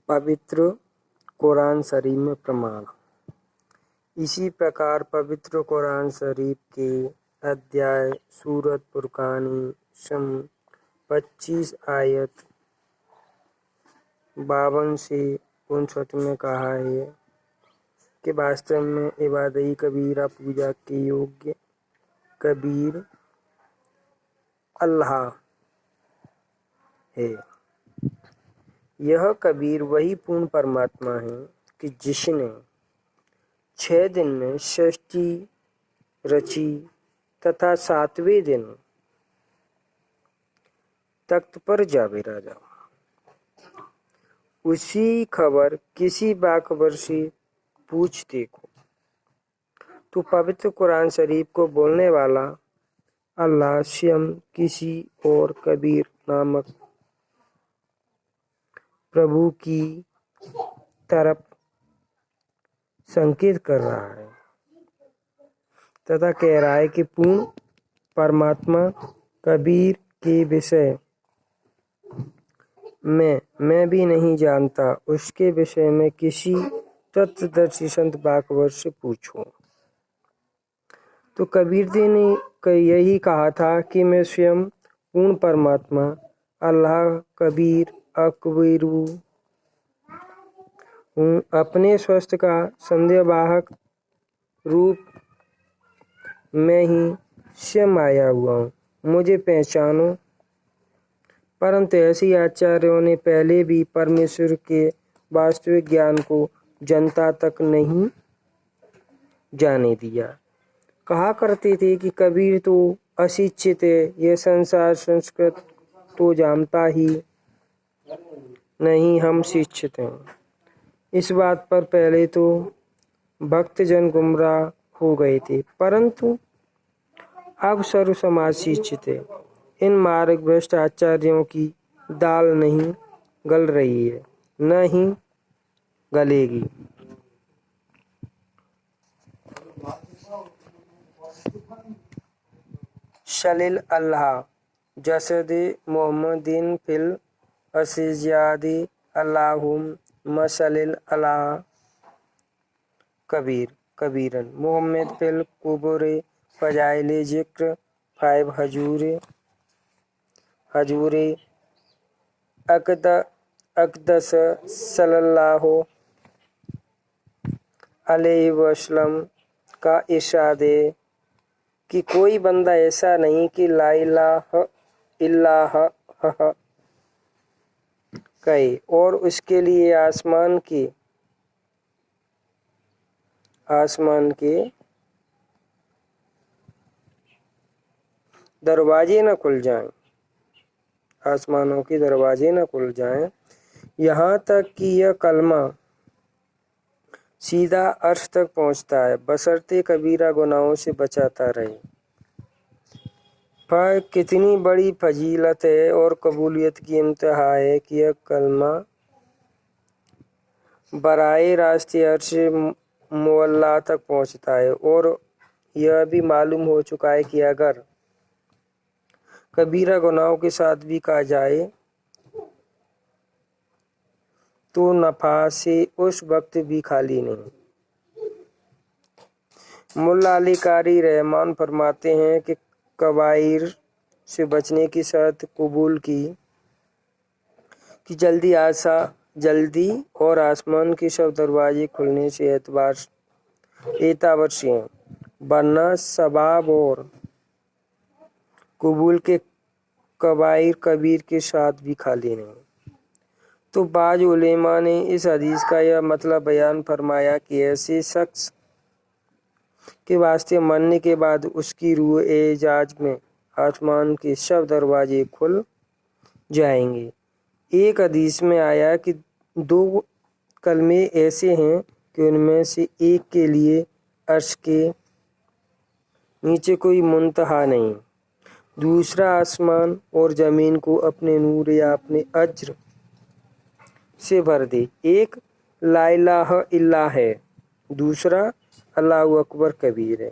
पवित्र कुरान शरीफ में प्रमाण। इसी प्रकार पवित्र कुरान शरीफ के अध्याय सूरत फुरकानी सम 25 आयत 52 से 59 में कहा है कि वास्तव में इबादत कबीरा पूजा के योग्य कबीर अल्लाह है। यह कबीर वही पूर्ण परमात्मा है कि जिसने 6 दिन में सृष्टि रची तथा 7वें दिन तख्त पर जा विराजा। उसी खबर किसी बाखबर से पूछ देखो तो पवित्र कुरान शरीफ को बोलने वाला अल्लाह स्वयं किसी और कबीर नामक प्रभु की तरफ संकेत कर रहा है तथा कह रहा है कि पूर्ण परमात्मा कबीर के विषय में मैं भी नहीं जानता। उसके विषय में किसी तत्वदर्शी संत बाखबर से पूछो। तो कबीर जी ने यही कहा था कि मैं स्वयं पूर्ण परमात्मा अल्लाह कबीर अकबीरू हूँ। अपने स्वस्थ का संदेहवाहक रूप में ही स्वयं आया हुआ हूँ, मुझे पहचानो। परंतु ऐसे आचार्यों ने पहले भी परमेश्वर के वास्तविक ज्ञान को जनता तक नहीं जाने दिया। कहा करते थे कि कबीर तो अशिक्षित है, यह संसार संस्कृत तो जानता ही नहीं, हम शिक्षित हैं। इस बात पर पहले तो भक्तजन गुमराह हो गए थे, परंतु अब सर्व समाज शिक्षित है। इन मार्ग भ्रष्ट आचार्यों की दाल नहीं गल रही है, न ही गलेगी। शलील अल्लाह जसद मोहम्मदिन फिल असिजादी अल्लाहुम मसलिल अल्लाह कबीर कबीरन मोहम्मद फिल कुबुरे फजाइल जिक्र 5 हजूरे अकदस सल्लल्लाहु अलैहि वसल्लम का इरशाद है कि कोई बंदा ऐसा नहीं कि ला इलाहा इल्लल्लाह कहे और उसके लिए आसमान के दरवाजे न खुल जाएं, आसमानों के दरवाजे न खुल जाएं, यहाँ तक कि यह कलमा सीधा अर्श तक पहुँचता है, बशर्ते कबीरा गुनाहों से बचाता रहे। पर कितनी बड़ी फजीलत है और कबूलियत की इंतहा है कि यह कलमा बराए रास्ते अर्श मुअल्ला तक पहुँचता है। और यह भी मालूम हो चुका है कि अगर कबीरा गुनाहों के साथ भी कहा जाए तो नफा से उस वक्त भी खाली नहीं। मुल्ला अली कारी रहमान फरमाते हैं कि कबाइर से बचने की शर्त कबूल की कि जल्दी और आसमान के सब दरवाजे खुलने से एतबार से हैं, वरना सबाब और कबूल के कबाइर कबीर के साथ भी खाली नहीं। तो बाज उलेमा ने इस हदीस का यह मतलब बयान फरमाया कि ऐसे शख्स के वास्ते मरने के बाद उसकी रूह एजाज में आसमान के सब दरवाजे खुल जाएंगे। एक हदीस में आया कि 2 कलमे ऐसे हैं कि उनमें से एक के लिए अर्श के नीचे कोई मुंतहा नहीं, दूसरा आसमान और ज़मीन को अपने नूर या अपने अज्र से भर दे। एक ला इलाहा इल्ला है, दूसरा अल्लाहु अकबर कबीर है।